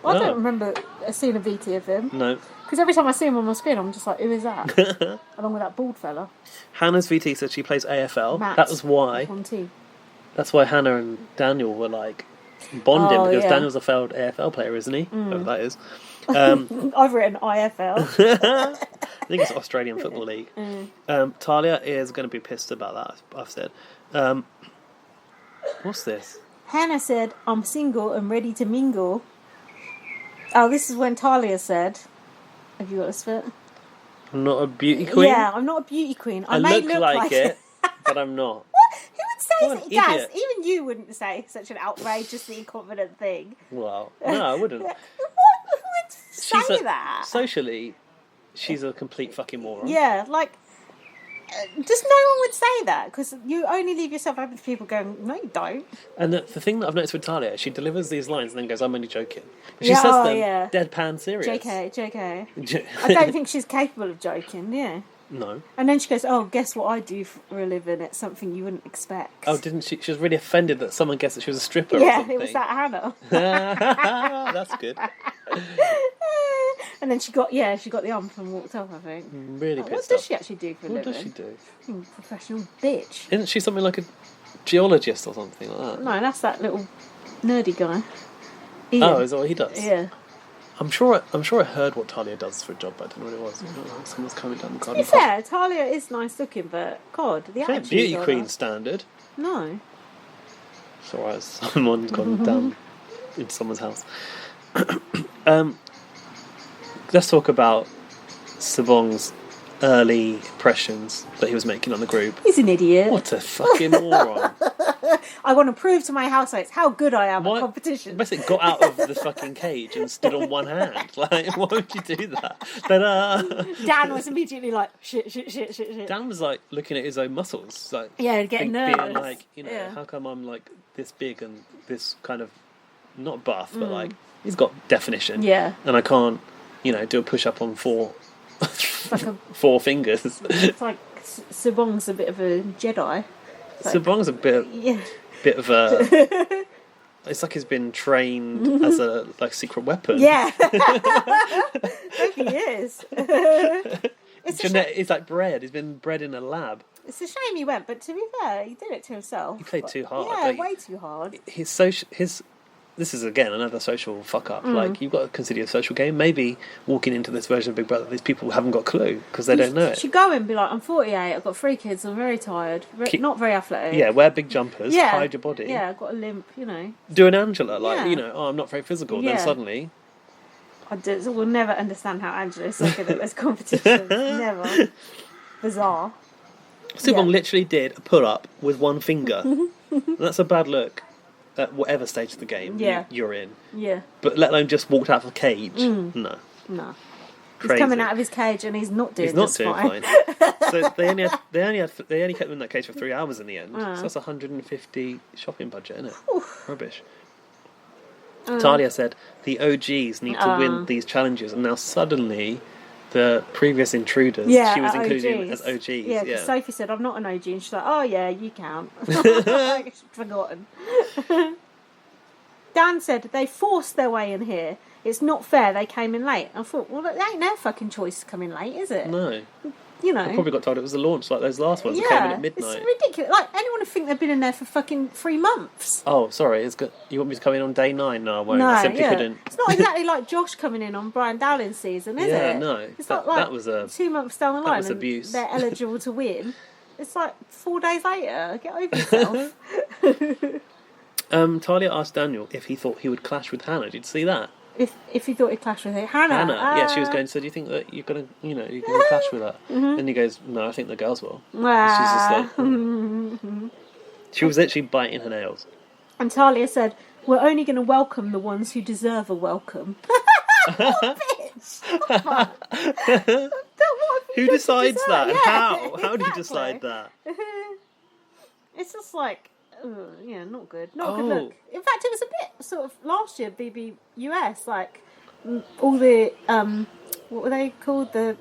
I don't remember seeing a VT of him. No. Because every time I see him on my screen, I'm just like, who is that? Along with that bald fella. Hannah's VT said she plays AFL. Matt, that was why. That's why Hannah and Daniel were like bonding, because Daniel's a failed AFL player, isn't he? Whatever that is. I've written IFL. I think it's Australian Football League. Talia is going to be pissed about that, I've said. What's this? Hannah said, I'm single and ready to mingle. Oh, this is when Talia said, have you got this bit? I'm not a beauty queen? Yeah, I'm not a beauty queen. I may look like it, but I'm not. What? Who would say that? Guys, even you wouldn't say such an outrageously confident thing. Well, no, I wouldn't. Who would say that? Socially, she's a complete fucking moron. Yeah, like, just no one would say that, because you only leave yourself open to people going, no, you don't. And the thing that I've noticed with Talia, she delivers these lines and then goes, I'm only joking. But she says them deadpan serious. JK. I don't think she's capable of joking, No. And then she goes, oh, guess what I do for a living? It's something you wouldn't expect. Oh, didn't she? She was really offended that someone guessed that she was a stripper or something. Yeah, it was that Hannah. That's good. And then she got the ump and walked off, I think. Really pissed off. What does she actually do for a living? What does she do? Professional bitch. Isn't she something like a geologist or something like that? No, that's that little nerdy guy. Ian. Oh, is that what he does? Yeah. I'm sure I heard what Talia does for a job, but I don't know what it was. Someone's coming down the garden. To be fair, Talia is nice looking, but God, the attitude. Beauty queen standard. No. It's alright, someone's gone down into someone's house. Let's talk about Sabong's early impressions that he was making on the group. He's an idiot. What a fucking moron. I want to prove to my housemates how good I am at competition. Basically got out of the fucking cage and stood on one hand. Like, why would you do that? Dan was immediately like, shit. Dan was like looking at his own muscles. Like, getting nervous. Being like, how come I'm like this big and this kind of, not buff, but like, he's got definition. Yeah. And I can't, do a push-up on four fingers. It's like Sabong's a bit of a Jedi. Sabong's a bit of a... It's like he's been trained as a secret weapon. Yeah. Maybe he is. It's like bread. He's been bred in a lab. It's a shame he went, but to be fair, he did it to himself. He played too hard. Yeah, way too hard. This is, again, another social fuck-up. Like, you've got to consider your social game. Maybe walking into this version of Big Brother, these people haven't got a clue because they don't know it. You should go and be like, I'm 48, I've got 3 kids, I'm very tired, not very athletic. Yeah, wear big jumpers, hide your body. Yeah, I've got a limp, Do an Angela, I'm not very physical. Then suddenly... we'll never understand how Angela is so good at those competitions. Never. Bizarre. Subong literally did a pull-up with one finger. And that's a bad look. At whatever stage of the game you're in. Yeah. But let alone just walked out of a cage. No. Crazy. He's coming out of his cage and he's not doing fine. So they only kept him in that cage for 3 hours in the end. So that's 150 shopping budget, isn't it? Oof. Rubbish. Talia said the OGs need to win these challenges, and now suddenly the previous intruders she was including as OGs. Yeah, Sophie said, I'm not an OG, and she's like, oh yeah, you count. She's forgotten. Dan said, they forced their way in here. It's not fair, they came in late. I thought, well, it ain't their fucking choice to come in late, is it? No. They probably got told it was the launch, like those last ones that came in at midnight. It's ridiculous. Like, anyone would think they've been in there for fucking 3 months. Oh, sorry, it's good. You want me to come in on day 9? No, I won't. I simply couldn't. It's not exactly like Josh coming in on Brian Dowling's season, is it? Yeah, no. It's not like that was 2 months down the line was abuse. They're eligible to win. It's like 4 days later. Get over yourself. Talia asked Daniel if he thought he would clash with Hannah. Did you see that? If he thought he'd clash with Hannah. Yeah, she was going, so do you think that you're going to clash with her? And he goes, no, I think the girls will. She's just like... She was literally biting her nails. And Talia said, we're only going to welcome the ones who deserve a welcome. What bitch! Who decides that? And how? How do you decide that? It's just like... not good. Not good look. In fact, it was a bit sort of last year, BBUS, like all the what were they called? The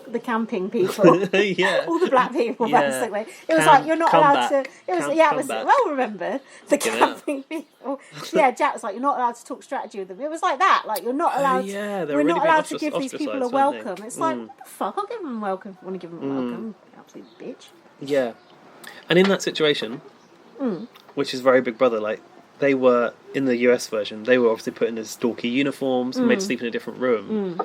the camping people. Yeah. All the black people, Yeah. basically. It was like, you're not allowed to... It was, Camp it was comeback. well remembered. The Fucking camping people. Yeah, Jack was like, you're not allowed to talk strategy with them. It was like that. Like, you're not allowed... yeah, they were we're really not being allowed to give these people a ostracised, weren't they? welcome. It's like, what the fuck? I'll give them a welcome if I want to give them a welcome. Absolute bitch. Yeah. And in that situation, which is very Big Brother, like, they were, in the US version, they were obviously put in as stalky uniforms and made to sleep in a different room.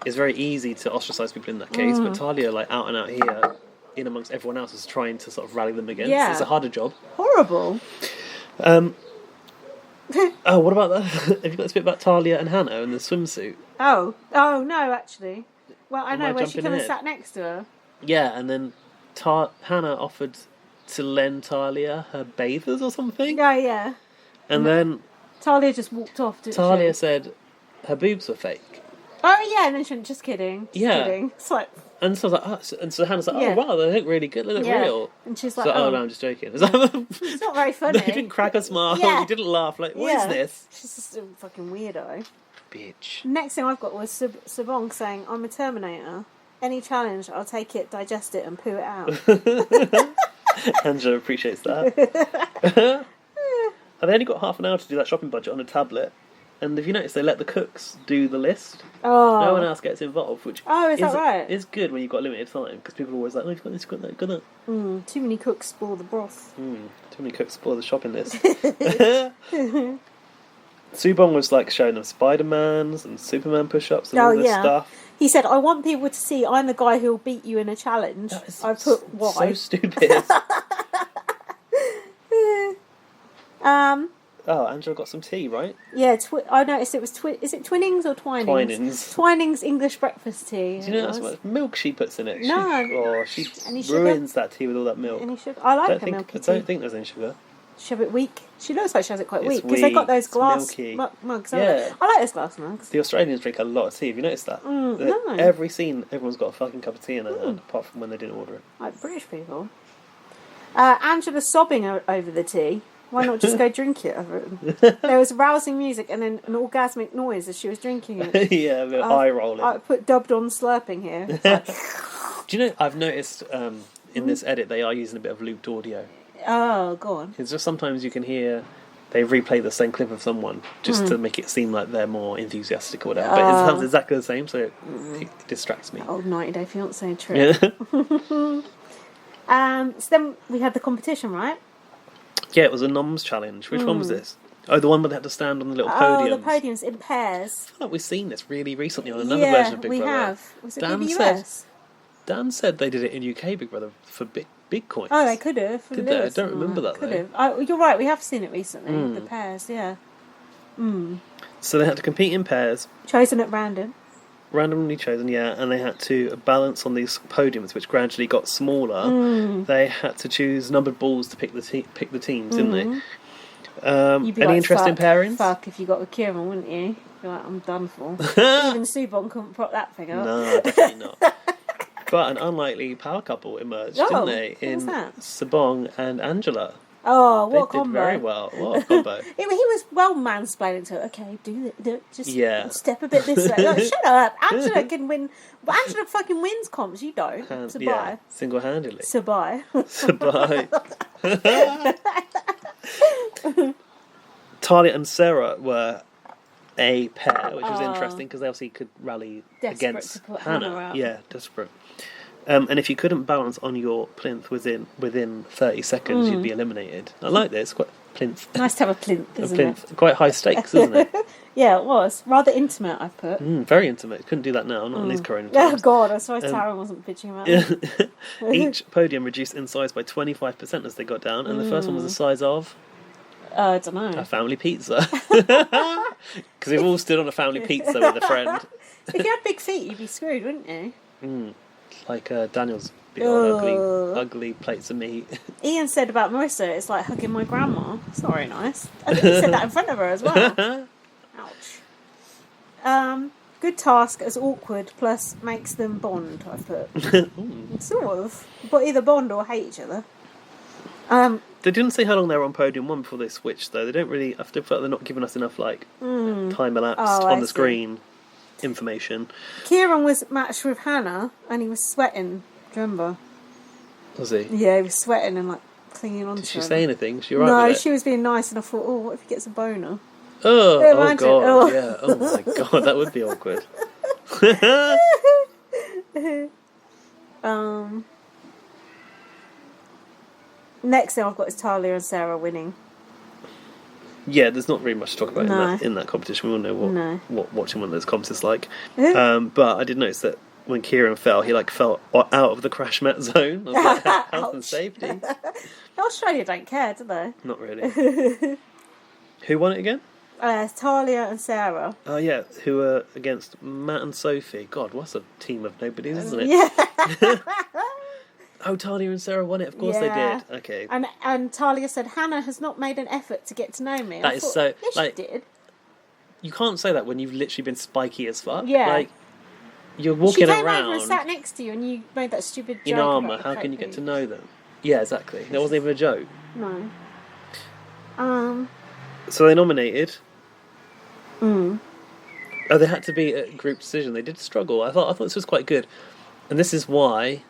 It's very easy to ostracise people in that case, but Talia, like, out and out here, in amongst everyone else, is trying to sort of rally them against. Yeah. It's a harder job. Horrible. Oh, what about that? Have you got this bit about Talia and Hannah in the swimsuit? Oh, no, actually. Well, I Am know I where she jumping came and ahead? sat next to her. Yeah, and then Hannah offered to lend Talia her bathers or something. Yeah, yeah. And then Talia just walked off, didn't Talia she? said her boobs were fake. Oh, yeah, and then she went, just kidding. Just Yeah. kidding. It's like, And so I was like, and so Hannah's like, oh Yeah. wow, they look really good, they look yeah. real. And she's So like, oh no, I'm just joking. It's like, it's not very funny. they didn't crack a smile, Yeah. you didn't laugh, like, what is Yeah. this? She's just a fucking weirdo. Bitch. Next thing I've got was Sabong saying, I'm a Terminator. Any challenge, I'll take it, digest it, and poo it out. Angela appreciates that. And they only got half an hour to do that shopping budget on a tablet. And if you notice, they let the cooks do the list. Oh. No one else gets involved, which Oh, is that right? is good when you've got limited time, because people are always like, oh, you've got this, you've got that, you've got that. Too many cooks spoil the broth. Too many cooks spoil the shopping list. Subong was like showing them Spider-Mans and Superman push-ups and all this stuff. He said, I want people to see I'm the guy who'll beat you in a challenge. That is I put why. so stupid. Oh, Angela got some tea, right? Yeah, I noticed it was is it Twinnings or Twinings? Twinings. Twinings English breakfast tea. Do you know that's how much milk she puts in it? No. She Any sugar? ruins that tea with all that milk. Any sugar? I like I her don't milky think, tea. I don't think there's any sugar. She have it weak. She looks like she has it quite It's weak because they got weak, those it's glass milky. mugs. Yeah. I like those glass mugs. The Australians drink a lot of tea. Have you noticed that? No. Every scene, everyone's got a fucking cup of tea in their hand, apart from when they didn't order it. Like British people. Angela sobbing over the tea. Why not just go drink it? There was rousing music and then an orgasmic noise as she was drinking it. Yeah, a bit eye rolling. I put dubbed on slurping here. It's like, Do you know, I've noticed in this edit they are using a bit of looped audio. oh, go on. It's just sometimes you can hear they replay the same clip of someone just to make it seem like they're more enthusiastic or whatever. But it sounds exactly the same, so it distracts me. Old 90 Day Fiancé trip. Yeah. So then we had the competition, right? Yeah, it was a noms challenge. Which one was this? Oh, the one where they had to stand on the little podium. Oh, the podiums in pairs. I feel like we've seen this really recently on another version of Big we Brother. have. Was it Dan BBUS? Dan said they did it in UK Big Brother for Bitcoin. Oh, they could have. Did they? I don't remember that, Could though. have. Oh, you're right. We have seen it recently. The pairs, yeah. So they had to compete in pairs, Chosen at random. randomly chosen, yeah, and they had to balance on these podiums, which gradually got smaller. They had to choose numbered balls to pick the teams, didn't they? You'd be Any like, interest in pairings? Fuck if you got with Kieran, wouldn't you? You're like, I'm done for. Even Subon couldn't prop that thing up. No, definitely not. But an unlikely power couple emerged, didn't they? who was In that? Sabong and Angela. Oh, They what a did combo. very well. What a combo. He was well mansplaining to her. Okay, do it. Just Yeah. step a bit this way. Like, shut up. Angela can win. But Angela fucking wins comps. You don't. So Yeah, bye. single-handedly. So bye. So bye. Talia and Sarah were a pair, which was interesting because they obviously could rally Desperate against to put Hannah. Hannah out. Yeah, desperate. And if you couldn't balance on your plinth within 30 seconds, you'd be eliminated. I like this. Quite plinth. Nice to have a plinth, A isn't plinth. Quite high stakes, isn't it? it? Yeah, it was. Rather intimate, I've put. Very intimate. Couldn't do that now. Not in these corona Oh, times. God, I suppose Tara wasn't bitching about it. Each podium reduced in size by 25% as they got down, and the first one was the size of I don't know. a family pizza. Because we've all stood on a family pizza with a friend. If you had big feet, you'd be screwed, wouldn't you? Like Daniel's big old ugly plates of meat. Ian said about Marissa, it's like hugging my grandma. It's not very nice. I think he said that in front of her as well. Ouch. Good task as awkward, plus makes them bond, I put. Sort of. But either bond or hate each other. They didn't say how long they were on podium one before they switched, though. They don't really. I feel like they're not giving us enough time elapsed Oh, I on the see. screen. information. Kieran was matched with Hannah, and he was sweating. Do you remember? Was he? Yeah, he was sweating and like clinging on to her. Did she say anything? She right No, with it? she was being nice, and I thought, oh, what if he gets a boner? Oh Imagine. God, Oh. yeah. Oh my God, that would be awkward. Next thing I've got is Talia and Sarah winning. Yeah, there's not really much to talk about No. in that competition. We all know No. what watching one of those comps is like. But I did notice that when Kieran fell, he like fell out of the crash mat zone. I was like, health and Ouch. safety. Australia don't care, do they? Not really. Who won it again? Talia and Sarah. Oh yeah, who were against Matt and Sophie. God, what's a team of nobodies, isn't it? Yeah. Oh, Talia and Sarah won it. Of course Yeah. they did. Okay. And Talia said, Hannah has not made an effort to get to know me. And That I is thought, so- yes, like- she did. You can't say that when you've literally been spiky as fuck. Yeah. Like, you're She walking came around over and sat next to you, and you made that stupid joke in armour. about the How coat can you get to boot. know them? Yeah, exactly. That wasn't even a joke. No. So they nominated. Mm. Oh, they had to be a group decision. They did struggle. I thought this was quite good, and this is why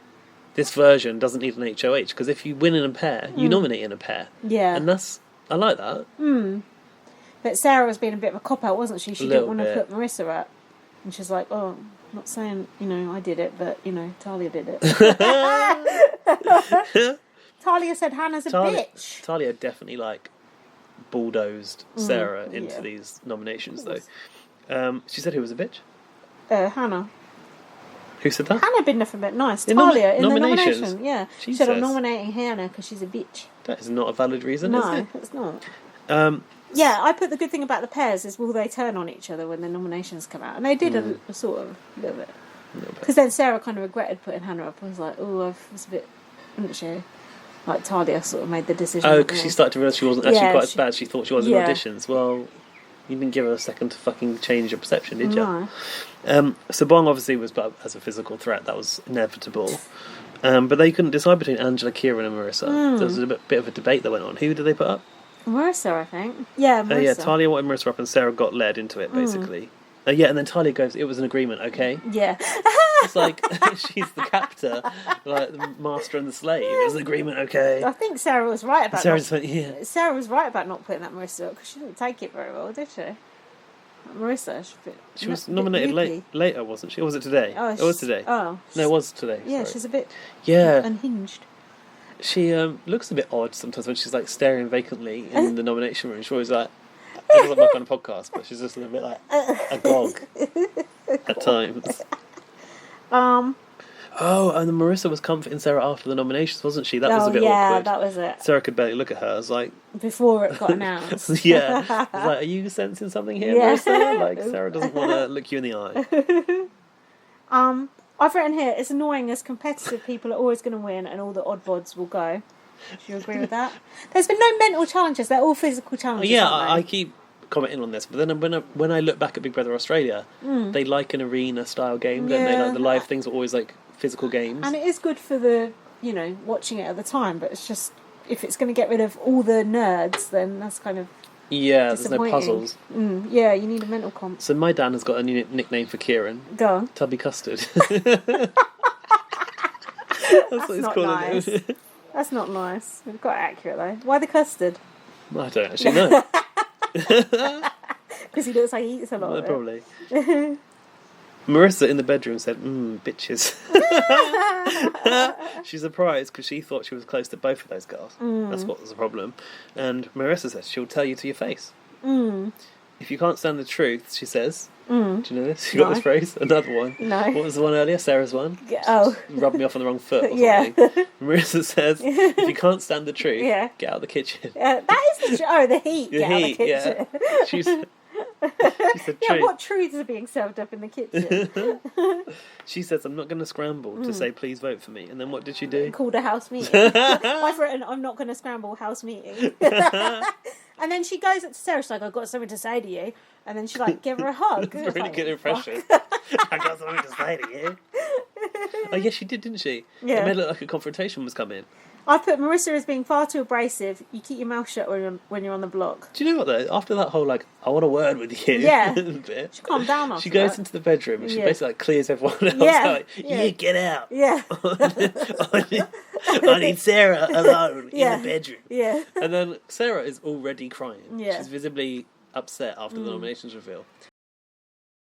this version doesn't need an HOH, because if you win in a pair, you nominate in a pair, Yeah. and I like that. But Sarah was being a bit of a cop-out, wasn't she? She didn't Little want to bit. put Marissa up. And she's like, oh, I'm not saying, I did it, but, Talia did it. Talia said Hannah's a bitch. Talia definitely like bulldozed Sarah into yeah. these nominations, though. She said who was a bitch. Hannah. Who said that? Hannah been nothing but nice. In Talia in the nominations? nomination, yeah. She Jesus. said, I'm nominating Hannah because she's a bitch. That is not a valid reason, No, is it? it's not. Um, Yeah, I put the good thing about the pairs is will they turn on each other when the nominations come out? And they did a sort of a little bit. Because then Sarah kind of regretted putting Hannah up. I was like, oh, I was a bit, wasn't she? Like Talia sort of made the decision. Oh, because she started to realise she wasn't actually Yeah, quite as bad as she thought she was in yeah. auditions. Well, you didn't give her a second to fucking change your perception, did you? No. So Bong obviously was put up as a physical threat. That was inevitable. But they couldn't decide between Angela, Kieran and Marissa. There was a bit of a debate that went on. Who did they put up? Marissa, I think. Yeah, Marissa. Yeah, Talia wanted Marissa up and Sarah got led into it, basically. Yeah, and then Talia goes, it was an agreement, okay? Yeah. It's like, she's the captor, like the master and the slave. It was an agreement, okay? I think Sarah was right about Sarah not, just went, yeah. Sarah was right about not putting that Marissa up because she didn't take it very well, did she? Marissa, She was nominated later, wasn't she? Or was it today? Oh, it was today. Oh. No, it was today. Yeah, sorry. she's a bit Yeah. unhinged. She looks a bit odd sometimes when she's like staring vacantly in the nomination room. She's always like, it doesn't look like on a podcast, but she's just a bit like agog at times. Oh, and then Marissa was comforting Sarah after the nominations, wasn't she? That was a bit awkward. That was it. Sarah could barely look at her. I was like, Before it got announced. yeah. I was like, are you sensing something here, Yeah. Marissa? Like, Sarah doesn't want to look you in the eye. I've written here, it's annoying as competitive people are always going to win and all the odd bods will go. Do you agree with that? There's been no mental challenges, they're all physical challenges. Yeah, aren't I they? keep commenting on this, but then when I look back at Big Brother Australia, they like an arena style game, don't they? Yeah. Like the live things are always like physical games. And it is good for the, watching it at the time, but it's just, if it's going to get rid of all the nerds, then that's kind of Yeah, there's no disappointing. puzzles. Yeah, you need a mental comp. So my Dan has got a new nickname for Kieran. Go on. Tubby Custard. That's what he's not calling nice. it. That's not nice. It's quite accurate though. Why the custard? I don't actually know. Because he looks like he eats a lot of it. Probably. Marissa in the bedroom said, bitches. She's surprised because she thought she was close to both of those girls. That's what was the problem. And Marissa says she'll tell you to your face. If you can't stand the truth, she says. Do you know this? You got this phrase? Another one. No. What was the one earlier? Sarah's one? Oh. Rubbed me off on the wrong foot or Yeah. something. Marissa says, if you can't stand the truth, Yeah. get out of the kitchen. That is the truth. Oh, the heat. The Get out of heat, the kitchen. yeah. She said Yeah, truth. what truths are being served up in the kitchen? She says, I'm not going to scramble to say, please vote for me. And then what did she do? Called a house meeting. I've written, I'm not going to scramble house meeting. And then she goes up to Sarah, she's like, I've got something to say to you. And then she give her a hug. That's a really Like, good impression. I got something to say to you. Oh, yeah, she did, didn't she? Yeah. It made it look like a confrontation was coming. I put Marissa as being far too abrasive. You keep your mouth shut when you're on the block. Do you know what though? After that whole like, I want a word with you. Yeah. bit, She calmed down after she goes that. into the bedroom and she Yeah. basically like clears everyone else. Yeah. Like, you get out. Yeah. I need Sarah alone Yeah. in the bedroom. Yeah. And then Sarah is already crying. Yeah. She's visibly upset after the nominations reveal.